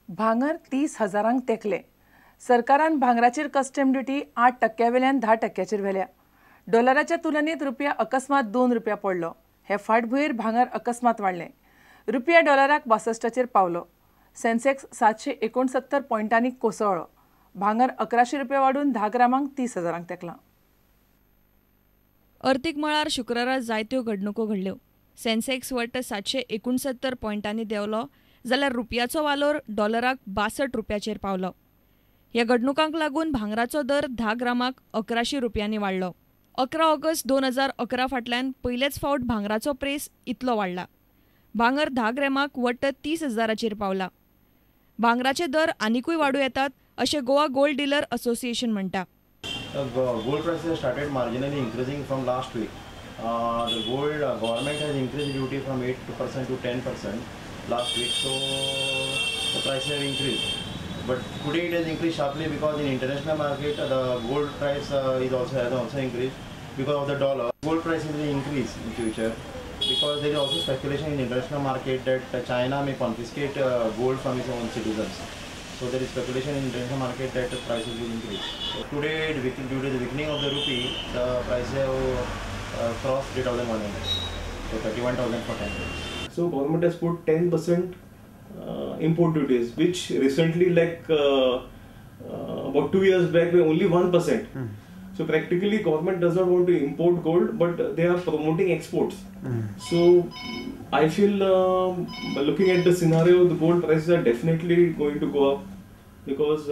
भांगर 30,000 तेकले. सरकारान भांगराचेर custom duty 8% वेल्यान 10% व्हेल्या. डॉलराच्या तुलनेत रुपया अकस्मात 2 रुपया पडलो. हे फाटभुंयेर भांगर अकस्मात वाडलें. रुपया डॉलराक 62चेर पावलो. सेन्सेक्स 769 पॉयंटांनी कोसळ्ळो. भांगर 1100 रुपया वाडून 10 ग्रामांक 30,000 तेकलां. अर्थीक मळार शुक्रारा जायत्यो घडणुको घडल्यो. सेन्सेक्स वट्ट 769 पॉयंटांनी देंवलो जाल्यार रुपयाचो वालोर डॉलराक 62 रुपयाचेर पावलो. ह्या घडणुकांक लागून भांगराचो दर 10 ग्रामाक 1100 रुपयांनी वाडलो. 11 ऑगस्ट 2011 फाटल्यान पयलेच फावट भांगराचो प्रेस इतलो वाडला. भांगर 10 ग्रॅमाक वट्ट 30,000चेर पावला. भांगराचे दर आनिकूय वाडूं येतात अशें गोवा गोल्ड डीलर असोसिएशन म्हणटा. Gold prices started marginally increasing from last week. The gold government has increased duty from 8% to 10% last week, so the prices have increased. But today it has increased sharply because in international market the gold price has also increased because of the dollar. Gold prices will increase in future because there is also speculation in international market that China may confiscate gold from its own citizens. So there is speculation in international market that the prices will increase. So today, due to the weakening of the rupee, the prices have crossed 3,100. So 31,000 for 10 days. So government has put 10% import duties, which recently, about 2 years back, were only 1%. So practically, government does not want to import gold, but they are promoting exports. So I feel, looking at the scenario, the gold prices are definitely going to go up because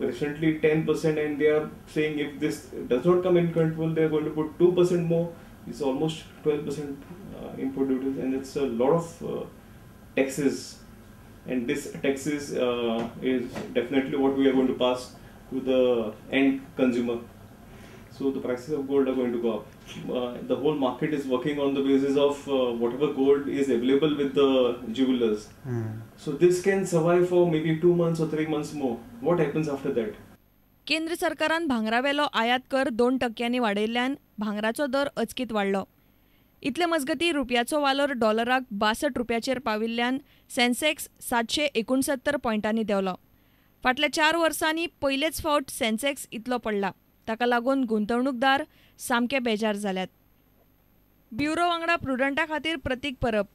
recently 10%, and they are saying if this does not come in control, they are going to put 2% more. It's almost 12% import duties, and it's a lot of taxes. And this taxes is definitely what we are going to pass to the end consumer. So the prices of gold are going to go up. The whole market is working on the basis of whatever gold is available with the jewelers. So this can survive for maybe 2 months or 3 months more. What happens after that? केंद्र सरकारान भांगरावेलो आयात कर 2% वाडयल्ल्यान भांगराचो दर अचकीत वाडलो. इतले मजगती रुपयाचो वालोर डॉलराक 62 रुपयाचेर पाविल्ल्यान सेन्सेक्स 769 पॉयंटांनी देंवलो. फाटल्या 4 वर्सांनी पयलेच फावट सेन्सेक्स इतलो पडला. ताका लागून गुंतवणूकदार सामके बेजार जाल्यात. ब्युरो वांगडा प्रुडंटा खातीर प्रतीक परब.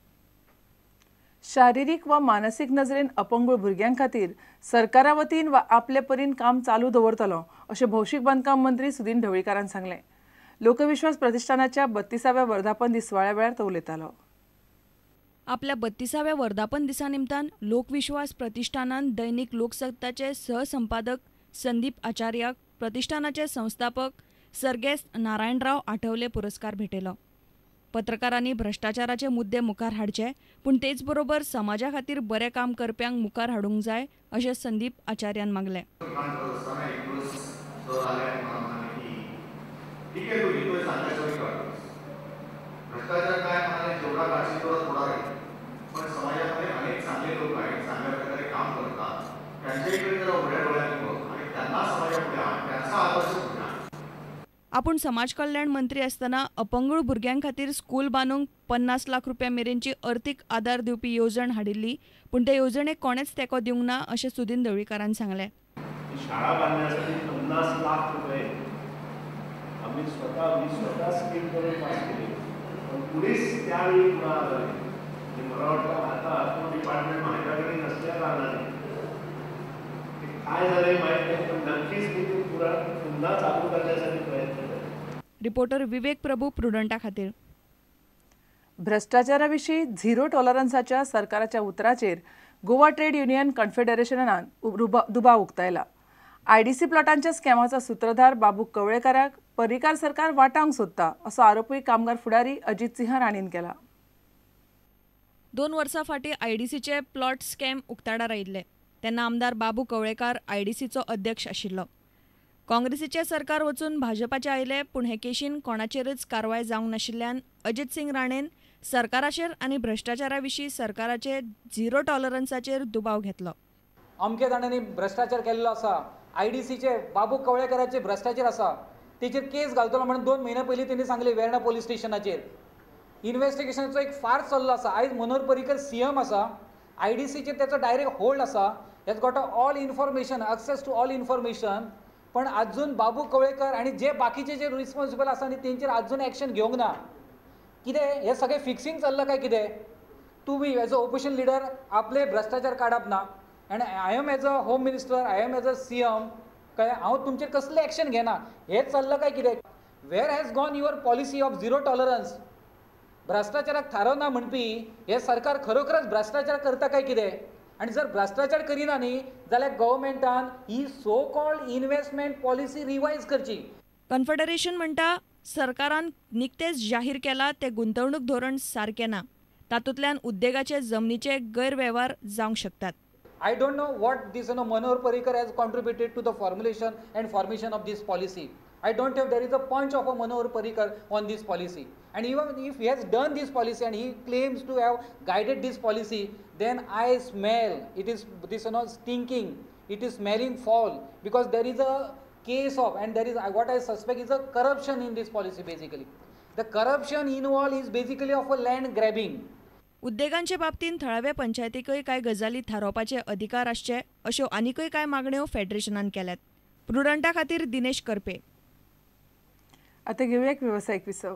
शारिरीक वा मानसीक नजरेन अपंगूळ भुरग्यां खातीर सरकारा वतीन वा आपले परीन काम चालू दवरतलो अशें भौशीक बांदकाम मंत्री सुदीन ढवळीकारान सांगलें. लोकविश्वास प्रतिष्ठानाच्या 32व्या वर्धापन दीस सुवाळ्या वेळार तो उलयतालो. आपल्या 32व्या वर्धापन दिसा निमतान लोकविश्वास प्रतिष्ठानान दैनिक लोकसत्ताचे सहसंपादक संदीप आचार्याक प्रतिष्ठानाचे संस्थापक सर्गेस्त नारायणराव आठवले पुरस्कार भेटयलो. पत्रकारांनी भ्रष्टाचाराचे मुद्दे मुखार हाडचे, पूण तेच बरोबर समाजा खातीर बरें काम करप्यांक मुखार हाडूंक जाय अशें संदीप आचार्यान मागलें. आपूण समाज कल्याण मंत्री आसतना अपंगूळ भुरग्यां खातीर स्कूल बांदूंक 50 लाख रुपया मेरेनची अर्थीक आदार दिवपी येवजण हाडिल्ली, पूण त्या येवजणेक कोणेच तेंको दिवंक ना अशें सुदीन ढवळीकारान सांगलें. शाळा बांदण्यासाठी 50 लाख रुपये आम्ही स्वतः स्कीम करून पास केली, पण पुढेच त्यावेळी पुन्हा मला वाटतं आता डिपार्टमेंट माझ्याकडे नसल्या कारणाने काय झालंय माहीत नाही, पण नक्कीच मी पुन्हा चालू करण्यासाठी प्रयत्न करतो. रिपोर्टर विवेक प्रभू, प्रुडंटा खातीर. भ्रष्टाचाराविशीं झिरो टॉलरन्साच्या सरकाराच्या उतराचेर गोवा ट्रेड युनियन कॉन्फेडरेशनान दुबाव उक्तायला. आयडीसी प्लॉटांच्या स्कॅमाचो सूत्रधार बाबू कवळेकाराक पर्रीकार सरकार वाटावंक सोदता असो आरोपूय कामगार फुडारी अजित सिंह राणीन केला. 2 वर्सां फाटीं आयडीसीचे प्लॉट स्कॅम उक्ताडार आयिल्ले तेन्ना आमदार बाबू कवळेकार आयडीसीचो अध्यक्ष आशिल्लो. काँग्रेसीचे सरकार वचून भाजपाचे आयले, पूण हे केशीन कोणाचेरच कारवाय जावंक नाशिल्ल्यान अजित सिंग राणेन सरकाराचेर आनी भ्रष्टाचारा विशीं सरकाराचे झिरो टॉलरन्साचेर दुबाव घेतलो. अमके जाणांनी भ्रष्टाचार केल्लो आसा, आयडीसीचे बाबू कवळेकाराचे भ्रष्टाचार आसा, तेचेर केस घालतलो म्हणून 2 म्हयने पयलीं तेणी सांगले वेर्णा पोलीस स्टेशनाचेर. इन्व्हेस्टिगेशनाचो एक फार चल्लो आसा. आयज मनोहर पर्रीकर सीएम आसा, आयडीसीचेर त्याचो डायरेक्ट होल्ड आसा, has got all information, access to all information. पण अजून बाबू कवळेकर आणि जे बाकीचे जे रिस्पॉन्सिबल आसा न्ही तेंचेर अजून एक्शन घेवंक ना. कितें हे सगळें फिक्सिंग चल्लां काय कितें? तुम्ही एज अ ओपोजिशन लिडर आपले भ्रष्टाचार काडप ना. आनी I am as a home minister, I am as a CM, काय हांव तुमचेर कसले एक्शन घेना हेच चल्लां काय कितें? Where has gone your policy of zero tolerance? भ्रष्टाचाराक थारो ना म्हणपी हे सरकार खरोखरच भ्रष्टाचार करता काय कितें? आणि जर भ्रष्टाचार करिना न्ही जाल्यार गव्हर्मेंटान ही so called investment policy revise करची. कन्फेडरेशन म्हणटा सरकारान निकतेच जाहीर केला ते गुंतवणूक धोरण सारकें ना. तातूंतल्यान उद्देगाचे जमनीचे गैरवेव्हार जावंक शकतात. I don't know what this Manohar Parrikar has contributed to the formulation and formation of this policy. I don't have there is a punch of a Manohar Parrikar on this policy. And even if he has done this policy and he claims to have guided this policy, then I smell it is this stinking. It is smelling foul because there is a case of and there is what I suspect is a corruption in this policy basically. The corruption involved is basically of a land grabbing. उद्देगांचे बाबतींत थळाव्या पंचायतीकय कांय गजाली थारोवपाचे अधिकार आसचे अश्यो आनीकय कांय मागण्यो फेडरेशनान केल्यात. प्रुडंटा खातीर दिनेश करपे. आता घेऊया एक व्यावसायिक विसव.